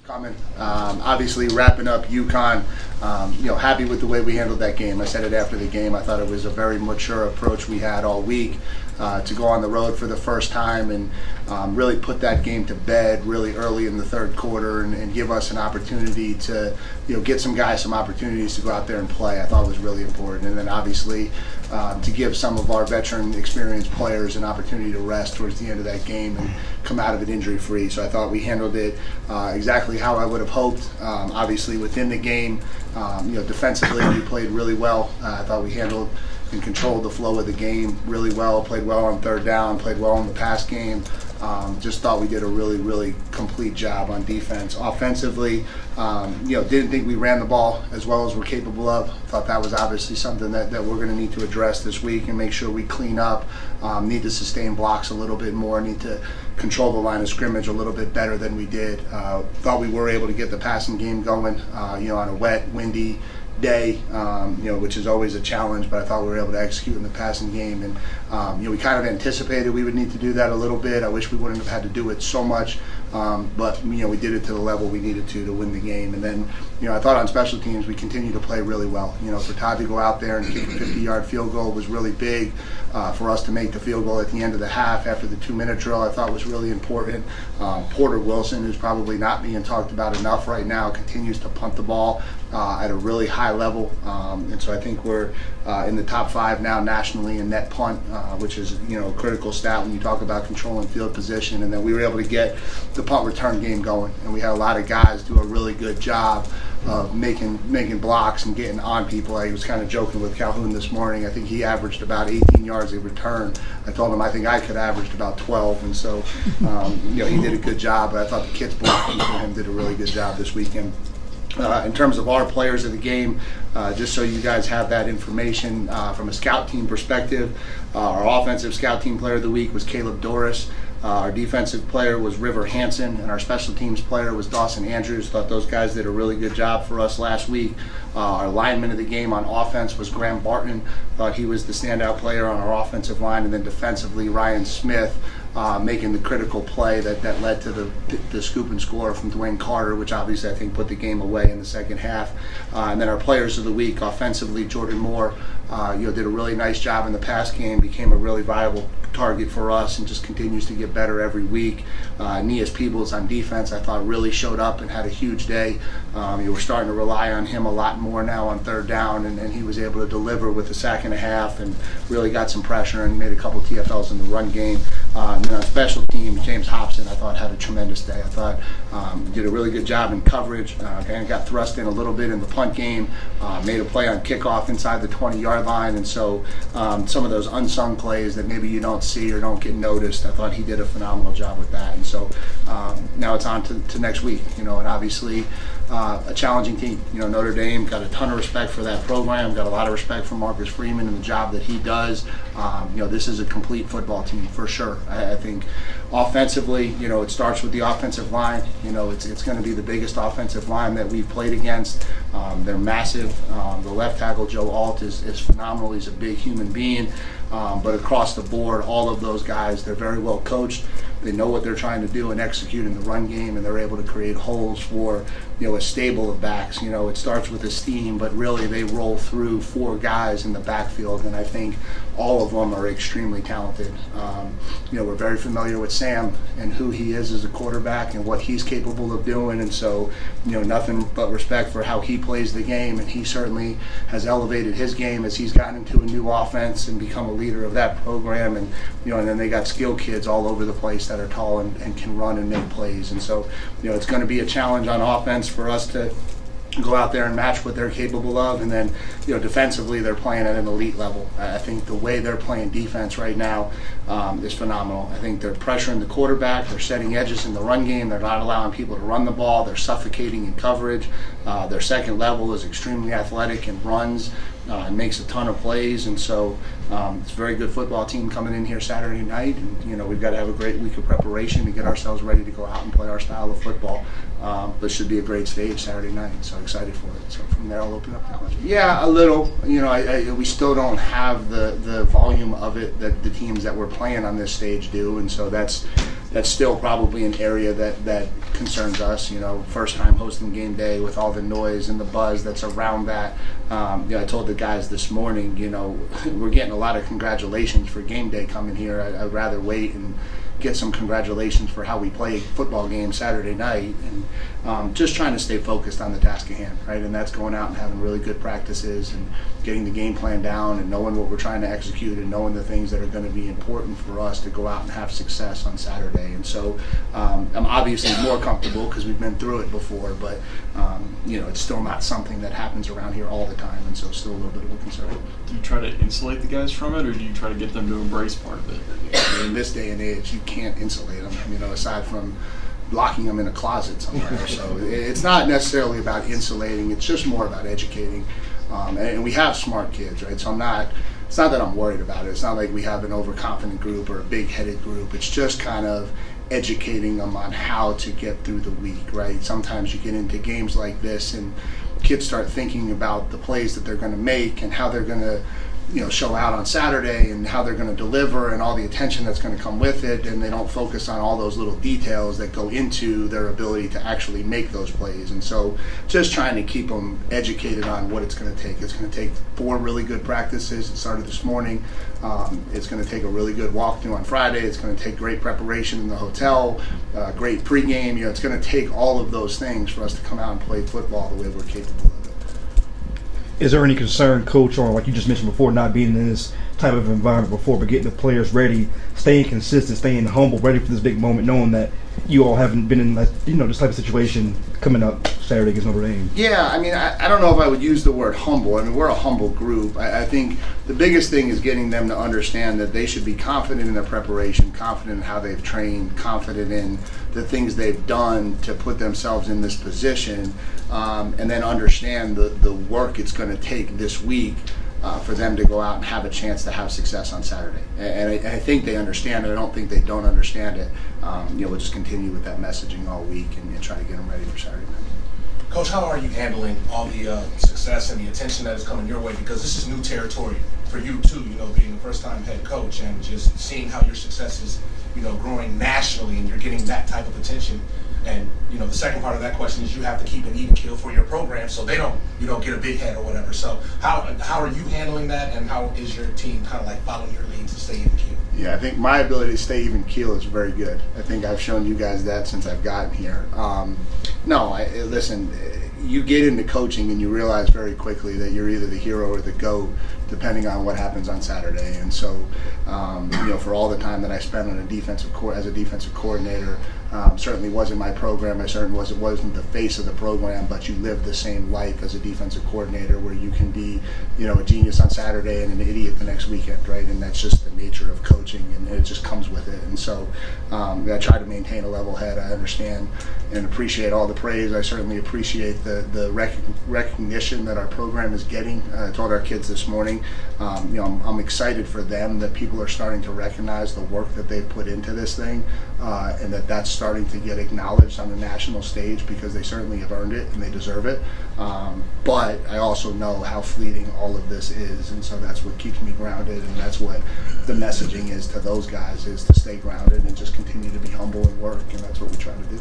Coming. Obviously, wrapping up UConn, happy with the way we handled that game. I said it after the game. I thought it was a very mature approach we had all week to go on the road for the first time and really put that game to bed really early in the third quarter and give us an opportunity to, get some guys some opportunities to go out there and play. I thought was really important. And then obviously to give some of our veteran experienced players an opportunity to rest towards the end of that game and come out of it injury free. So I thought we handled it exactly how I would have hoped. Obviously within the game, defensively we played really well. I thought we handled and controlled the flow of the game really well, played well on third down, played well in the pass game. Just thought we did a really, really complete job on defense. Offensively, didn't think we ran the ball as well as we're capable of. Thought that was obviously something that we're going to need to address this week and make sure we clean up. Need to sustain blocks a little bit more, need to control the line of scrimmage a little bit better than we did. Thought we were able to get the passing game going, on a wet, windy day, which is always a challenge, but I thought we were able to execute in the passing game. And, we kind of anticipated we would need to do that a little bit. I wish we wouldn't have had to do it so much, but, we did it to the level we needed to win the game. And then, I thought on special teams we continued to play really well. For Todd to go out there and kick a 50-yard field goal was really big. For us to make the field goal at the end of the half after the 2-minute drill, I thought was really important. Porter Wilson, who's probably not being talked about enough right now, continues to punt the ball at a really high level. And so I think we're in the top 5 now nationally in net punt, which is, a critical stat when you talk about controlling field position. And then we were able to get the punt return game going. And we had a lot of guys do a really good job of making blocks and getting on people. I was kind of joking with Calhoun this morning. I think he averaged about 18 yards a return. I told him I think I could average about 12, and so he did a good job. But I thought the kids blocking for him did a really good job this weekend. In terms of our players of the game, just so you guys have that information from a scout team perspective, our offensive scout team player of the week was Caleb Doris. Our defensive player was River Hansen, and our special teams player was Dawson Andrews. Thought those guys did a really good job for us last week. Our lineman of the game on offense was Graham Barton. Thought he was the standout player on our offensive line. And then defensively, Ryan Smith making the critical play that led to the scoop and score from Dwayne Carter, which obviously I think put the game away in the second half. And then our players of the week, offensively, Jordan Moore, did a really nice job in the pass game, became a really viable target for us and just continues to get better every week. Nias Peebles on defense, I thought really showed up and had a huge day. We're starting to rely on him a lot more now on third down, and he was able to deliver with a sack and a half and really got some pressure and made a couple TFLs in the run game. And then on special teams, James Hobson, I thought had a tremendous day. I thought did a really good job in coverage, and got thrust in a little bit in the punt game, made a play on kickoff inside the 20-yard line, and so some of those unsung plays that maybe you don't see or don't get noticed, I thought he did a phenomenal job with that. And so now it's on to next week, and obviously a challenging team. Notre Dame, got a ton of respect for that program, got a lot of respect for Marcus Freeman and the job that he does. This is a complete football team for sure. I think offensively, it starts with the offensive line. It's going to be the biggest offensive line that we've played against. They're massive. The left tackle, Joe Alt, is phenomenal. He's a big human being. But across the board, all of those guys, they're very well coached. They know what they're trying to do and execute in the run game, and they're able to create holes for a stable of backs. It starts with Esteem, but really they roll through 4 guys in the backfield, and I think all of them are extremely talented. We're very familiar with Sam and who he is as a quarterback and what he's capable of doing, and so nothing but respect for how he plays the game, and he certainly has elevated his game as he's gotten into a new offense and become a leader of that program. And and then they got skill kids all over the place that are tall and can run and make plays, and so it's going to be a challenge on offense for us to go out there and match what they're capable of. And then defensively, they're playing at an elite level. I think the way they're playing defense right now is phenomenal. I think they're pressuring the quarterback, they're setting edges in the run game, they're not allowing people to run the ball, they're suffocating in coverage. Their second level is extremely athletic and runs and makes a ton of plays, and so it's a very good football team coming in here Saturday night, and we've got to have a great week of preparation to get ourselves ready to go out and play our style of football. But should be a great stage Saturday night, so excited for it. So from there, I'll open up the question. Yeah, a little. We still don't have the volume of it that the teams that we're playing on this stage do, and so that's that's still probably an area that concerns us. First time hosting game day with all the noise and the buzz that's around that. I told the guys this morning, we're getting a lot of congratulations for game day coming here. I'd rather wait and get some congratulations for how we play football games Saturday night, and just trying to stay focused on the task at hand, right? And that's going out and having really good practices and getting the game plan down and knowing what we're trying to execute and knowing the things that are going to be important for us to go out and have success on Saturday. And so I'm obviously more comfortable because we've been through it before, but it's still not something that happens around here all the time, and so still a little bit of a concern. Do you try to insulate the guys from it, or do you try to get them to embrace part of it? In this day and age, you can't insulate them, aside from locking them in a closet somewhere. So it's not necessarily about insulating, it's just more about educating. And we have smart kids, right? So it's not that I'm worried about it. It's not like we have an overconfident group or a big-headed group. It's just kind of educating them on how to get through the week, right? Sometimes you get into games like this and kids start thinking about the plays that they're going to make and how they're going to show out on Saturday and how they're going to deliver and all the attention that's going to come with it, and they don't focus on all those little details that go into their ability to actually make those plays. And so just trying to keep them educated on what it's going to take. It's going to take 4 really good practices. It started this morning. It's going to take a really good walkthrough on Friday. It's going to take great preparation in the hotel, great pregame. It's going to take all of those things for us to come out and play football the way we're capable of it. Is there any concern, Coach, or like you just mentioned before, not being in this type of environment before, but getting the players ready, staying consistent, staying humble, ready for this big moment, knowing that you all haven't been in this type of situation coming up Saturday against Notre Dame? Yeah, I don't know if I would use the word humble. We're a humble group. I think the biggest thing is getting them to understand that they should be confident in their preparation, confident in how they've trained, confident in the things they've done to put themselves in this position, and then understand the work it's going to take this week for them to go out and have a chance to have success on Saturday. And I think they understand it. I don't think they don't understand it. We'll just continue with that messaging all week and try to get them ready for Saturday night. Coach, how are you handling all the success and the attention that is coming your way? Because this is new territory for you too, being the first-time head coach and just seeing how your success is, growing nationally and you're getting that type of attention. And, the second part of that question is you have to keep an even keel for your program so you don't get a big head or whatever. So how are you handling that, and how is your team kind of like following your lead to stay even keel? Yeah, I think my ability to stay even keel is very good. I think I've shown you guys that since I've gotten here. Listen, you get into coaching and you realize very quickly that you're either the hero or the GOAT, depending on what happens on Saturday. And so, for all the time that I spent on as a defensive coordinator, certainly wasn't my program. I certainly wasn't the face of the program, but you live the same life as a defensive coordinator, where you can be, a genius on Saturday and an idiot the next weekend, right? And that's just the nature of coaching, and it just comes with it. And so, I try to maintain a level head. I understand and appreciate all the praise. I certainly appreciate the recognition that our program is getting. I told our kids this morning, I'm excited for them that people are starting to recognize the work that they've put into this thing, and that's starting to get acknowledged on the national stage, because they certainly have earned it and they deserve it. But I also know how fleeting all of this is, and so that's what keeps me grounded, and that's what the messaging is to those guys, is to stay grounded and just continue to be humble and work, and that's what we try to do.